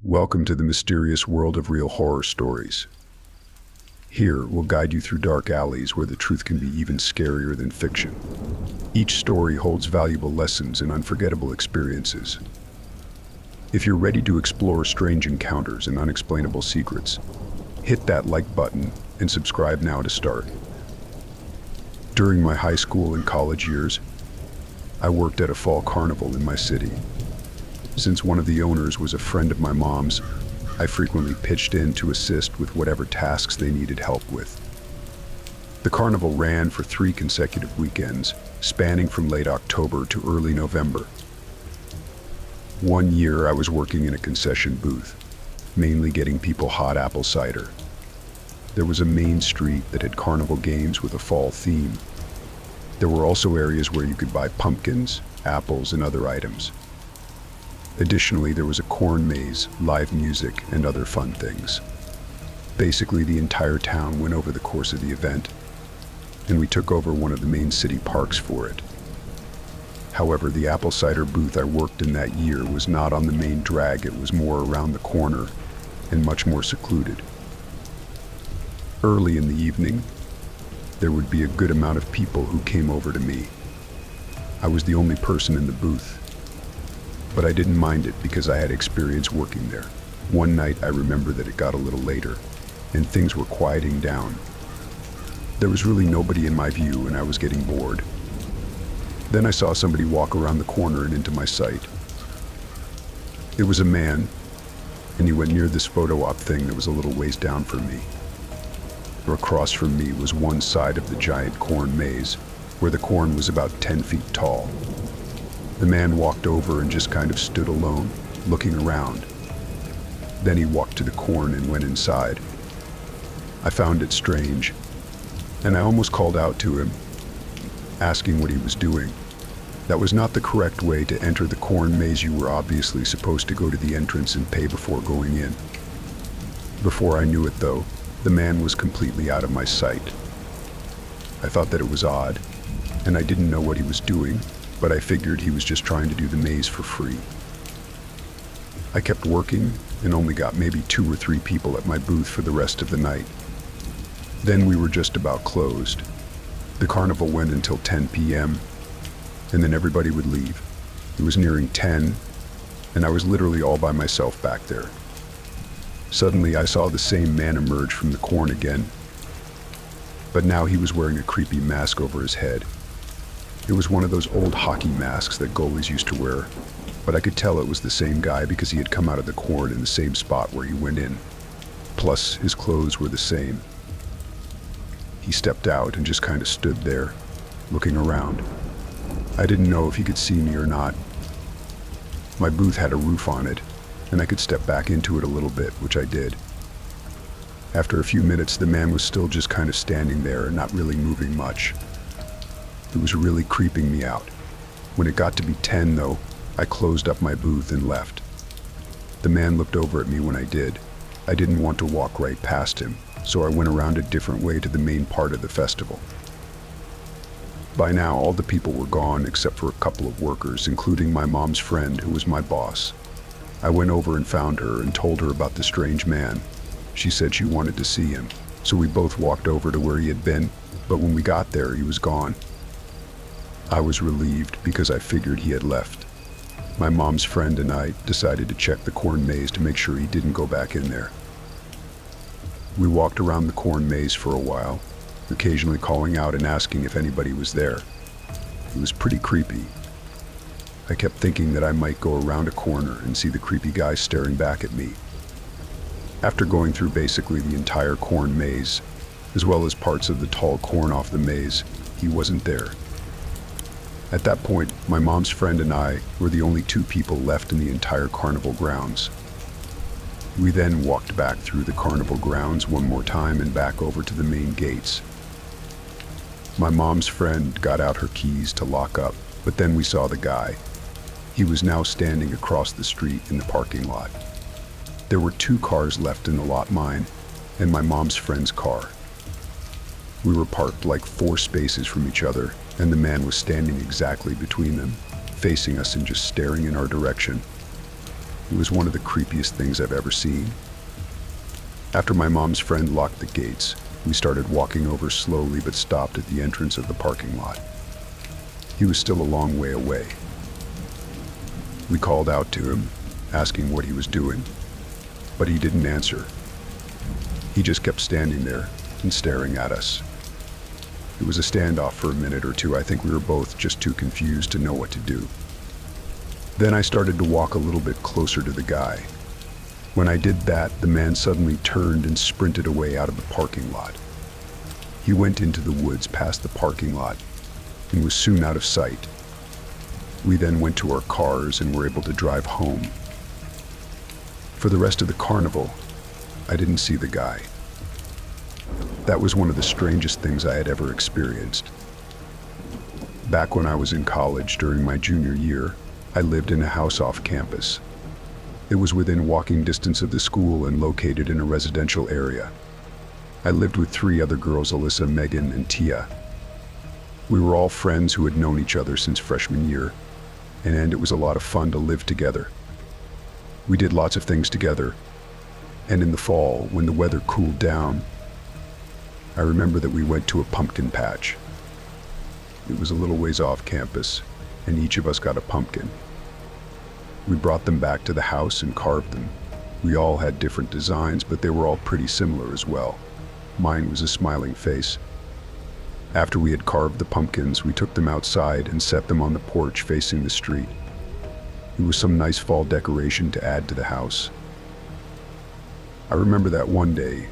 Welcome to the mysterious world of real horror stories. Here, we'll guide you through dark alleys where the truth can be even scarier than fiction. Each story holds valuable lessons and unforgettable experiences. If you're ready to explore strange encounters and unexplainable secrets, hit that like button and subscribe now to start. During my high school and college years, I worked at a fall carnival in my city. Since one of the owners was a friend of my mom's, I frequently pitched in to assist with whatever tasks they needed help with. The carnival ran for 3 consecutive weekends, spanning from late October to early November. One year I was working in a concession booth, mainly getting people hot apple cider. There was a main street that had carnival games with a fall theme. There were also areas where you could buy pumpkins, apples, and other items. Additionally, there was a corn maze, live music, and other fun things. Basically, the entire town went over the course of the event, and we took over one of the main city parks for it. However, the apple cider booth I worked in that year was not on the main drag. It was more around the corner and much more secluded. Early in the evening, there would be a good amount of people who came over to me. I was the only person in the booth, but I didn't mind it because I had experience working there. One night I remember that it got a little later, and things were quieting down. There was really nobody in my view, and I was getting bored. Then I saw somebody walk around the corner and into my sight. It was a man, and he went near this photo op thing that was a little ways down from me. Across from me was one side of the giant corn maze, where the corn was about 10 feet tall. The man walked over and just kind of stood alone, looking around. Then he walked to the corn and went inside. I found it strange, and I almost called out to him, asking what he was doing. That was not the correct way to enter the corn maze. You were obviously supposed to go to the entrance and pay before going in. Before I knew it though, the man was completely out of my sight. I thought that it was odd, and I didn't know what he was doing, but I figured he was just trying to do the maze for free. I kept working and only got maybe 2 or 3 people at my booth for the rest of the night. Then we were just about closed. The carnival went until 10 p.m., and then everybody would leave. It was nearing 10, and I was literally all by myself back there. Suddenly, I saw the same man emerge from the corn again, but now he was wearing a creepy mask over his head. It was one of those old hockey masks that goalies used to wear, but I could tell it was the same guy because he had come out of the corn in the same spot where he went in. Plus, his clothes were the same. He stepped out and just kind of stood there, looking around. I didn't know if he could see me or not. My booth had a roof on it, and I could step back into it a little bit, which I did. After a few minutes, the man was still just kind of standing there and not really moving much. It was really creeping me out. When it got to be 10 though, I closed up my booth and left. The man looked over at me when I did. I didn't want to walk right past him, so I went around a different way to the main part of the festival. By now, all the people were gone except for a couple of workers, including my mom's friend, who was my boss. I went over and found her and told her about the strange man. She said she wanted to see him, so we both walked over to where he had been, but when we got there, he was gone. I was relieved because I figured he had left. My mom's friend and I decided to check the corn maze to make sure he didn't go back in there. We walked around the corn maze for a while, occasionally calling out and asking if anybody was there. It was pretty creepy. I kept thinking that I might go around a corner and see the creepy guy staring back at me. After going through basically the entire corn maze, as well as parts of the tall corn off the maze, he wasn't there. At that point, my mom's friend and I were the only 2 people left in the entire carnival grounds. We then walked back through the carnival grounds one more time and back over to the main gates. My mom's friend got out her keys to lock up, but then we saw the guy. He was now standing across the street in the parking lot. There were 2 cars left in the lot, mine and my mom's friend's car. We were parked like 4 spaces from each other, and the man was standing exactly between them, facing us and just staring in our direction. It was one of the creepiest things I've ever seen. After my mom's friend locked the gates, we started walking over slowly but stopped at the entrance of the parking lot. He was still a long way away. We called out to him, asking what he was doing, but he didn't answer. He just kept standing there and staring at us. It was a standoff for a minute or two. I think we were both just too confused to know what to do. Then I started to walk a little bit closer to the guy. When I did that, the man suddenly turned and sprinted away out of the parking lot. He went into the woods past the parking lot and was soon out of sight. We then went to our cars and were able to drive home. For the rest of the carnival, I didn't see the guy. That was one of the strangest things I had ever experienced. Back when I was in college during my junior year, I lived in a house off campus. It was within walking distance of the school and located in a residential area. I lived with 3 other girls, Alyssa, Megan, and Tia. We were all friends who had known each other since freshman year, and it was a lot of fun to live together. We did lots of things together, and in the fall, when the weather cooled down, I remember that we went to a pumpkin patch. It was a little ways off campus, and each of us got a pumpkin. We brought them back to the house and carved them. We all had different designs, but they were all pretty similar as well. Mine was a smiling face. After we had carved the pumpkins, we took them outside and set them on the porch facing the street. It was some nice fall decoration to add to the house. I remember that one day,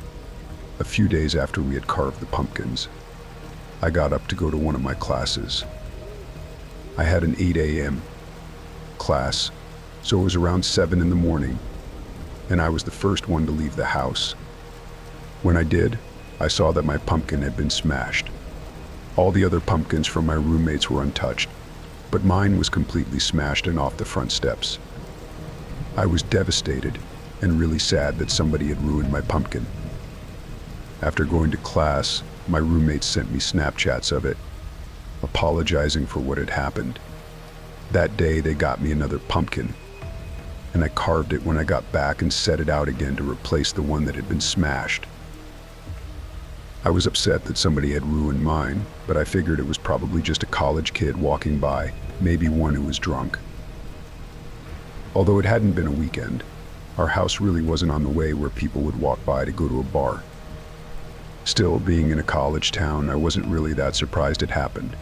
a few days after we had carved the pumpkins, I got up to go to one of my classes. I had an 8 a.m. class, so it was around 7 in the morning, and I was the first one to leave the house. When I did, I saw that my pumpkin had been smashed. All the other pumpkins from my roommates were untouched, but mine was completely smashed and off the front steps. I was devastated and really sad that somebody had ruined my pumpkin. After going to class, my roommates sent me Snapchats of it, apologizing for what had happened. That day they got me another pumpkin, and I carved it when I got back and set it out again to replace the one that had been smashed. I was upset that somebody had ruined mine, but I figured it was probably just a college kid walking by, maybe one who was drunk. Although it hadn't been a weekend, our house really wasn't on the way where people would walk by to go to a bar. Still, being in a college town, I wasn't really that surprised it happened.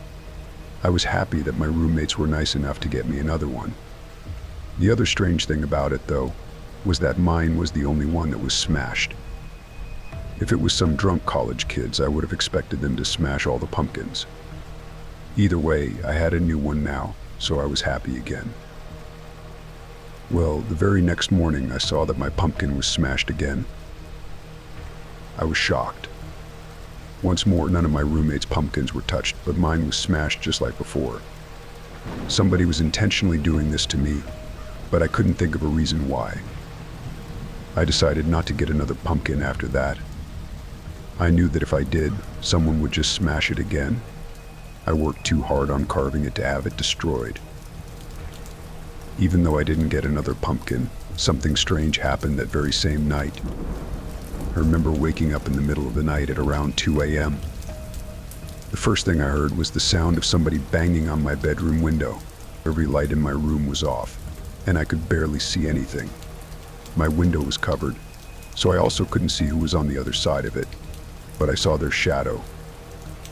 I was happy that my roommates were nice enough to get me another one. The other strange thing about it, though, was that mine was the only one that was smashed. If it was some drunk college kids, I would have expected them to smash all the pumpkins. Either way, I had a new one now, so I was happy again. Well, the very next morning I saw that my pumpkin was smashed again. I was shocked. Once more, none of my roommates' pumpkins were touched, but mine was smashed just like before. Somebody was intentionally doing this to me, but I couldn't think of a reason why. I decided not to get another pumpkin after that. I knew that if I did, someone would just smash it again. I worked too hard on carving it to have it destroyed. Even though I didn't get another pumpkin, something strange happened that very same night. I remember waking up in the middle of the night at around 2 a.m. The first thing I heard was the sound of somebody banging on my bedroom window. Every light in my room was off, and I could barely see anything. My window was covered, so I also couldn't see who was on the other side of it, but I saw their shadow.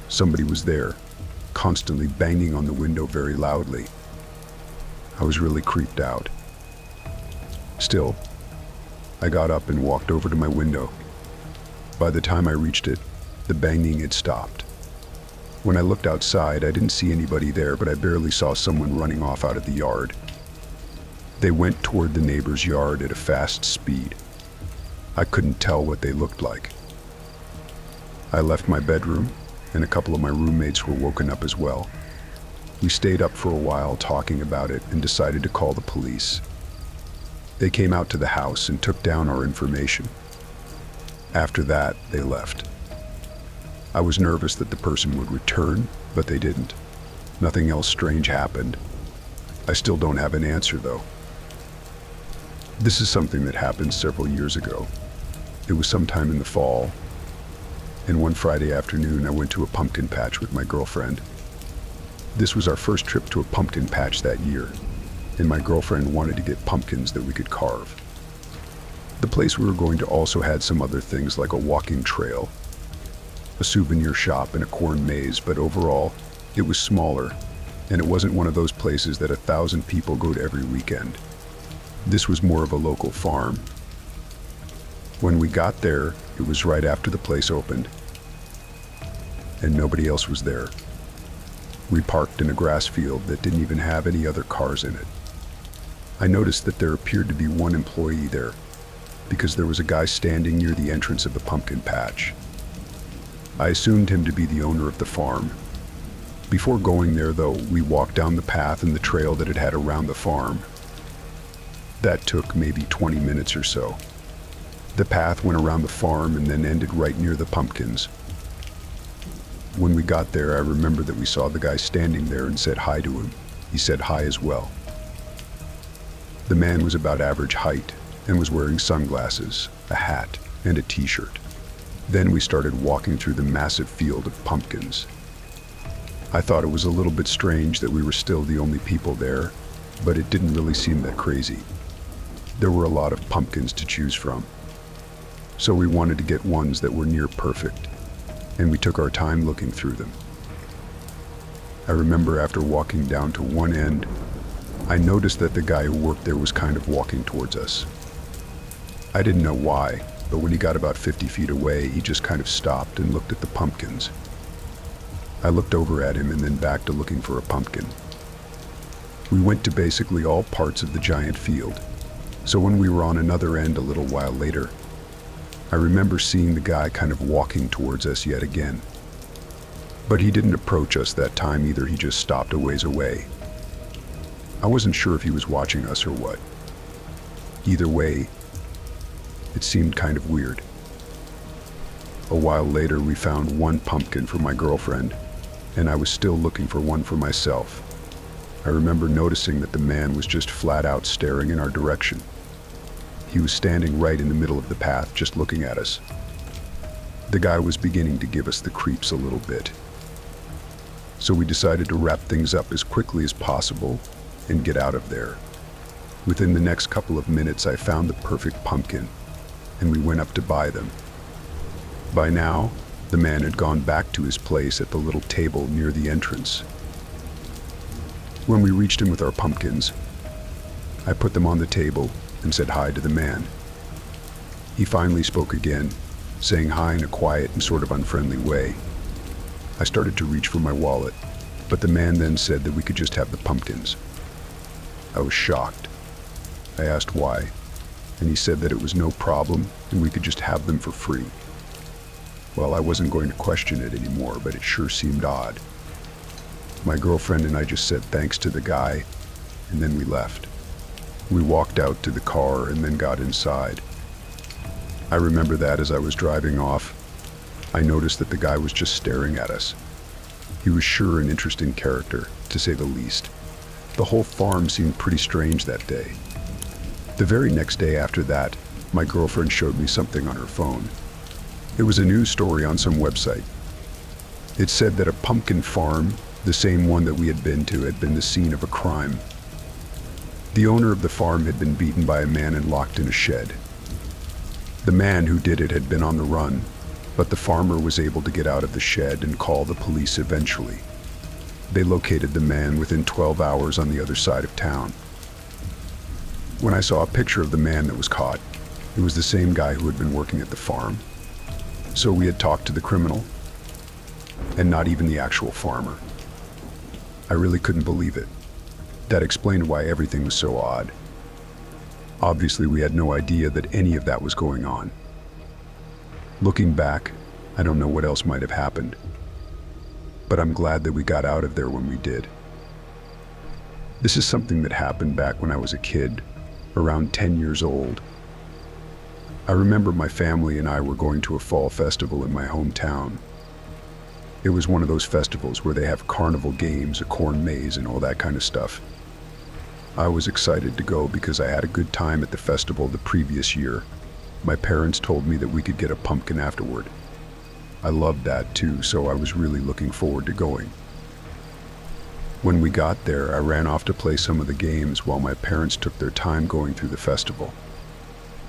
Somebody was there, constantly banging on the window very loudly. I was really creeped out. Still, I got up and walked over to my window. By the time I reached it, the banging had stopped. When I looked outside, I didn't see anybody there, but I barely saw someone running off out of the yard. They went toward the neighbor's yard at a fast speed. I couldn't tell what they looked like. I left my bedroom, and a couple of my roommates were woken up as well. We stayed up for a while talking about it and decided to call the police. They came out to the house and took down our information. After that, they left. I was nervous that the person would return, but they didn't. Nothing else strange happened. I still don't have an answer, though. This is something that happened several years ago. It was sometime in the fall, and one Friday afternoon I went to a pumpkin patch with my girlfriend. This was our first trip to a pumpkin patch that year, and my girlfriend wanted to get pumpkins that we could carve. The place we were going to also had some other things like a walking trail, a souvenir shop, and a corn maze, but overall, it was smaller, and it wasn't one of those places that 1,000 people go to every weekend. This was more of a local farm. When we got there, it was right after the place opened, and nobody else was there. We parked in a grass field that didn't even have any other cars in it. I noticed that there appeared to be one employee there, because there was a guy standing near the entrance of the pumpkin patch. I assumed him to be the owner of the farm. Before going there, though, we walked down the path and the trail that it had around the farm. That took maybe 20 minutes or so. The path went around the farm and then ended right near the pumpkins. When we got there, I remember that we saw the guy standing there and said hi to him. He said hi as well. The man was about average height and was wearing sunglasses, a hat, and a t-shirt. Then we started walking through the massive field of pumpkins. I thought it was a little bit strange that we were still the only people there, but it didn't really seem that crazy. There were a lot of pumpkins to choose from, so we wanted to get ones that were near perfect, and we took our time looking through them. I remember after walking down to one end, I noticed that the guy who worked there was kind of walking towards us. I didn't know why, but when he got about 50 feet away, he just kind of stopped and looked at the pumpkins. I looked over at him and then back to looking for a pumpkin. We went to basically all parts of the giant field, so when we were on another end a little while later, I remember seeing the guy kind of walking towards us yet again. But he didn't approach us that time either, he just stopped a ways away. I wasn't sure if he was watching us or what. Either way, it seemed kind of weird. A while later, we found one pumpkin for my girlfriend, and I was still looking for one for myself. I remember noticing that the man was just flat out staring in our direction. He was standing right in the middle of the path, just looking at us. The guy was beginning to give us the creeps a little bit. So we decided to wrap things up as quickly as possible and get out of there. Within the next couple of minutes, I found the perfect pumpkin, and we went up to buy them. By now, the man had gone back to his place at the little table near the entrance. When we reached him with our pumpkins, I put them on the table and said hi to the man. He finally spoke again, saying hi in a quiet and sort of unfriendly way. I started to reach for my wallet, but the man then said that we could just have the pumpkins. I was shocked. I asked why, and he said that it was no problem and we could just have them for free. Well, I wasn't going to question it anymore, but it sure seemed odd. My girlfriend and I just said thanks to the guy, and then we left. We walked out to the car and then got inside. I remember that as I was driving off, I noticed that the guy was just staring at us. He was sure an interesting character, to say the least. The whole farm seemed pretty strange that day. The very next day after that, my girlfriend showed me something on her phone. It was a news story on some website. It said that a pumpkin farm, the same one that we had been to, had been the scene of a crime. The owner of the farm had been beaten by a man and locked in a shed. The man who did it had been on the run, but the farmer was able to get out of the shed and call the police eventually. They located the man within 12 hours on the other side of town. When I saw a picture of the man that was caught, it was the same guy who had been working at the farm. So we had talked to the criminal, and not even the actual farmer. I really couldn't believe it. That explained why everything was so odd. Obviously, we had no idea that any of that was going on. Looking back, I don't know what else might have happened, but I'm glad that we got out of there when we did. This is something that happened back when I was a kid, around 10 years old. I remember my family and I were going to a fall festival in my hometown. It was one of those festivals where they have carnival games, a corn maze, and all that kind of stuff. I was excited to go because I had a good time at the festival the previous year. My parents told me that we could get a pumpkin afterward. I loved that too, so I was really looking forward to going. When we got there, I ran off to play some of the games while my parents took their time going through the festival.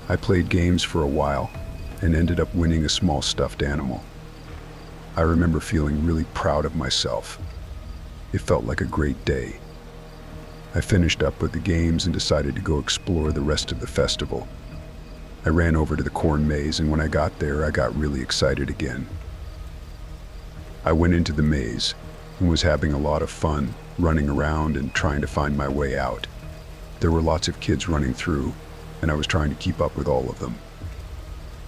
I played games for a while and ended up winning a small stuffed animal. I remember feeling really proud of myself. It felt like a great day. I finished up with the games and decided to go explore the rest of the festival. I ran over to the corn maze, and when I got there, I got really excited again. I went into the maze and was having a lot of fun, running around and trying to find my way out. There were lots of kids running through, and I was trying to keep up with all of them.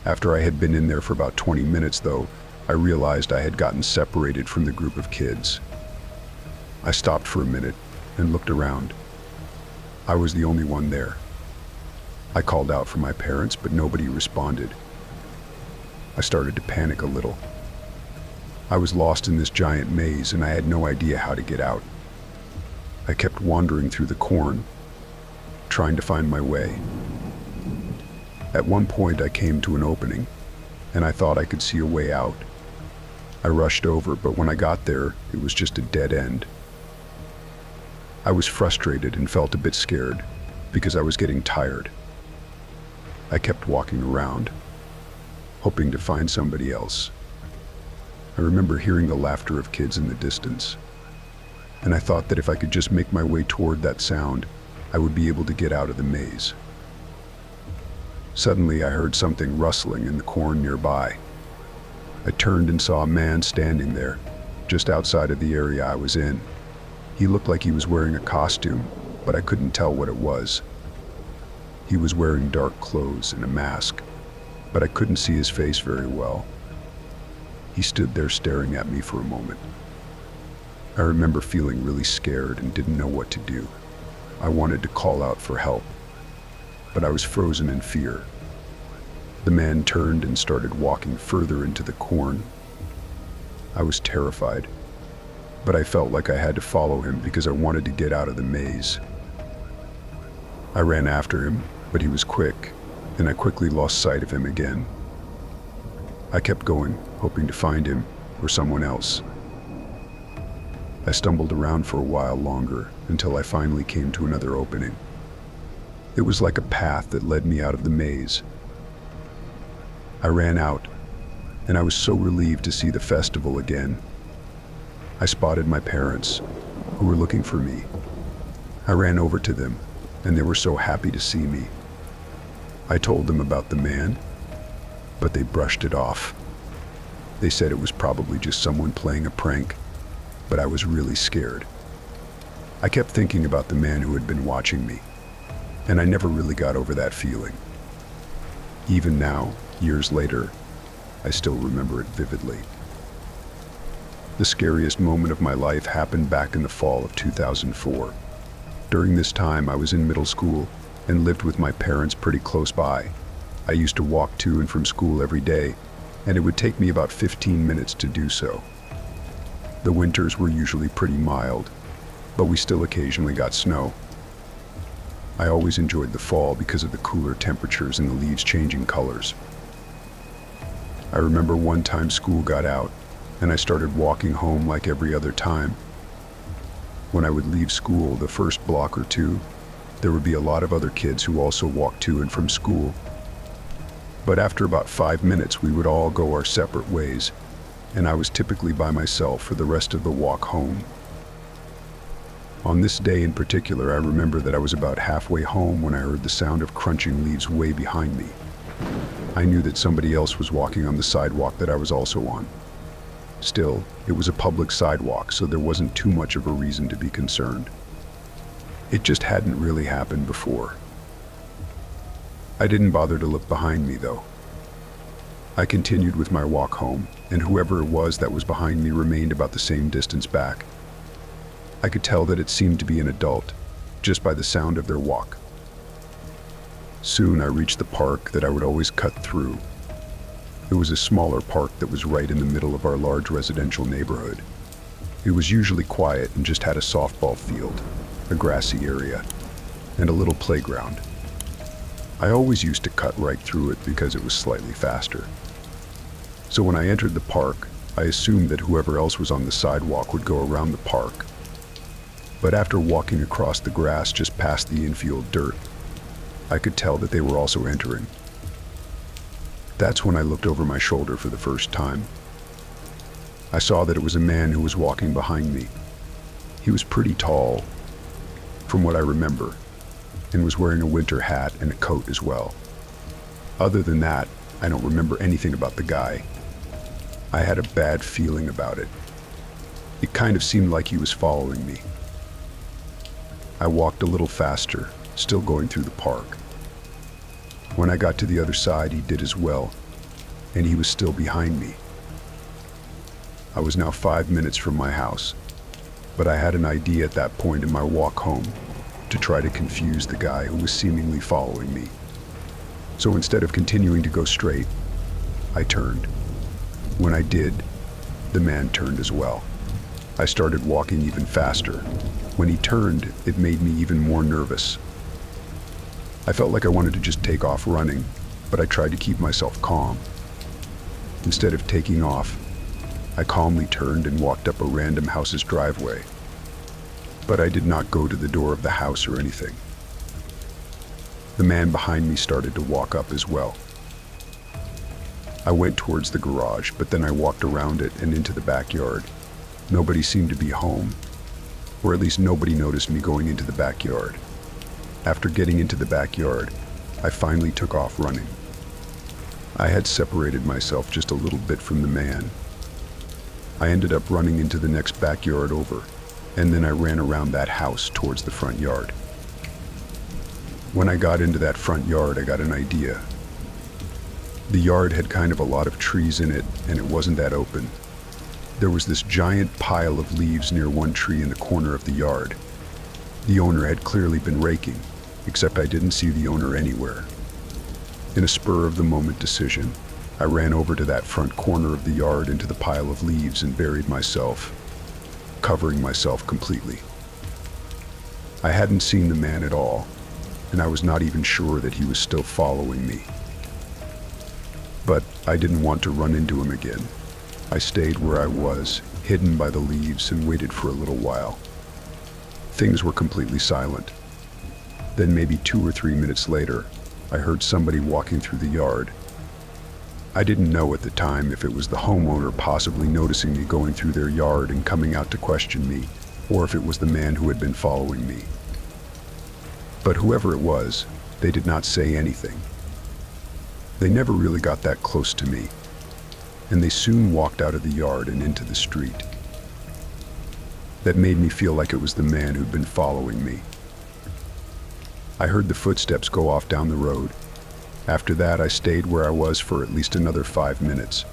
After I had been in there for about 20 minutes, though, I realized I had gotten separated from the group of kids. I stopped for a minute and looked around. I was the only one there. I called out for my parents, but nobody responded. I started to panic a little. I was lost in this giant maze and I had no idea how to get out. I kept wandering through the corn, trying to find my way. At one point I came to an opening and I thought I could see a way out. I rushed over, but when I got there, it was just a dead end. I was frustrated and felt a bit scared because I was getting tired. I kept walking around, hoping to find somebody else. I remember hearing the laughter of kids in the distance, and I thought that if I could just make my way toward that sound, I would be able to get out of the maze. Suddenly, I heard something rustling in the corn nearby. I turned and saw a man standing there, just outside of the area I was in. He looked like he was wearing a costume, but I couldn't tell what it was. He was wearing dark clothes and a mask, but I couldn't see his face very well. He stood there staring at me for a moment. I remember feeling really scared and didn't know what to do. I wanted to call out for help, but I was frozen in fear. The man turned and started walking further into the corn. I was terrified, but I felt like I had to follow him because I wanted to get out of the maze. I ran after him, but he was quick, and I quickly lost sight of him again. I kept going, hoping to find him or someone else. I stumbled around for a while longer until I finally came to another opening. It was like a path that led me out of the maze. I ran out, and I was so relieved to see the festival again. I spotted my parents, who were looking for me. I ran over to them, and they were so happy to see me. I told them about the man, but they brushed it off. They said it was probably just someone playing a prank, but I was really scared. I kept thinking about the man who had been watching me, and I never really got over that feeling. Even now, years later, I still remember it vividly. The scariest moment of my life happened back in the fall of 2004. During this time, I was in middle school and lived with my parents pretty close by. I used to walk to and from school every day, and it would take me about 15 minutes to do so. The winters were usually pretty mild, but we still occasionally got snow. I always enjoyed the fall because of the cooler temperatures and the leaves changing colors. I remember one time school got out, and I started walking home like every other time. When I would leave school the first block or two, there would be a lot of other kids who also walked to and from school. But after about 5 minutes, we would all go our separate ways, and I was typically by myself for the rest of the walk home. On this day in particular, I remember that I was about halfway home when I heard the sound of crunching leaves way behind me. I knew that somebody else was walking on the sidewalk that I was also on. Still, it was a public sidewalk, so there wasn't too much of a reason to be concerned. It just hadn't really happened before. I didn't bother to look behind me, though. I continued with my walk home, and whoever it was that was behind me remained about the same distance back. I could tell that it seemed to be an adult, just by the sound of their walk. Soon I reached the park that I would always cut through. It was a smaller park that was right in the middle of our large residential neighborhood. It was usually quiet and just had a softball field, a grassy area. and a little playground. I always used to cut right through it because it was slightly faster. So when I entered the park, I assumed that whoever else was on the sidewalk would go around the park. But after walking across the grass just past the infield dirt, I could tell that they were also entering. That's when I looked over my shoulder for the first time. I saw that it was a man who was walking behind me. He was pretty tall, from what I remember, and was wearing a winter hat and a coat as well. Other than that, I don't remember anything about the guy. I had a bad feeling about it. It kind of seemed like he was following me. I walked a little faster, still going through the park. When I got to the other side, he did as well, and he was still behind me. I was now 5 minutes from my house, but I had an idea at that point in my walk home to try to confuse the guy who was seemingly following me. So instead of continuing to go straight, I turned. When I did, the man turned as well. I started walking even faster. When he turned, it made me even more nervous. I felt like I wanted to just take off running, but I tried to keep myself calm. Instead of taking off, I calmly turned and walked up a random house's driveway. But I did not go to the door of the house or anything. The man behind me started to walk up as well. I went towards the garage, but then I walked around it and into the backyard. Nobody seemed to be home, or at least nobody noticed me going into the backyard. After getting into the backyard, I finally took off running. I had separated myself just a little bit from the man. I ended up running into the next backyard over, and then I ran around that house towards the front yard. When I got into that front yard, I got an idea. The yard had kind of a lot of trees in it, and it wasn't that open. There was this giant pile of leaves near one tree in the corner of the yard. The owner had clearly been raking, except I didn't see the owner anywhere. In a spur-of-the-moment decision, I ran over to that front corner of the yard into the pile of leaves and buried myself, covering myself completely. I hadn't seen the man at all, and I was not even sure that he was still following me. But I didn't want to run into him again. I stayed where I was, hidden by the leaves, and waited for a little while. Things were completely silent. Then maybe 2 or 3 minutes later, I heard somebody walking through the yard. I didn't know at the time if it was the homeowner possibly noticing me going through their yard and coming out to question me, or if it was the man who had been following me. But whoever it was, they did not say anything. They never really got that close to me, and they soon walked out of the yard and into the street. That made me feel like it was the man who'd been following me. I heard the footsteps go off down the road. After that, I stayed where I was for at least another 5 minutes.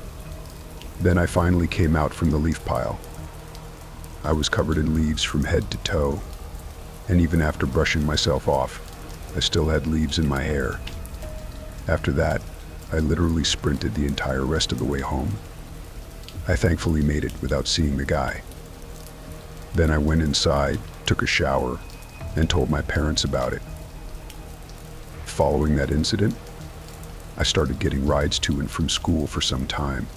Then I finally came out from the leaf pile. I was covered in leaves from head to toe, and even after brushing myself off, I still had leaves in my hair. After that, I literally sprinted the entire rest of the way home. I thankfully made it without seeing the guy. Then I went inside, took a shower, and told my parents about it. Following that incident, I started getting rides to and from school for some time.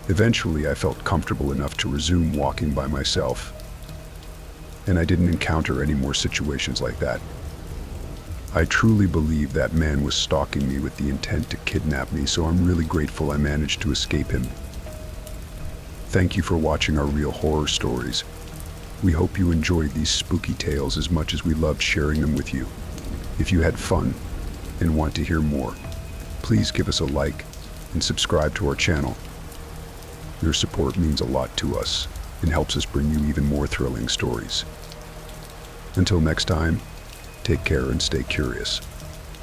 Eventually, I felt comfortable enough to resume walking by myself, and I didn't encounter any more situations like that. I truly believe that man was stalking me with the intent to kidnap me, so I'm really grateful I managed to escape him. Thank you for watching our real horror stories. We hope you enjoyed these spooky tales as much as we loved sharing them with you. If you had fun and want to hear more, please give us a like and subscribe to our channel. Your support means a lot to us and helps us bring you even more thrilling stories. Until next time, take care and stay curious.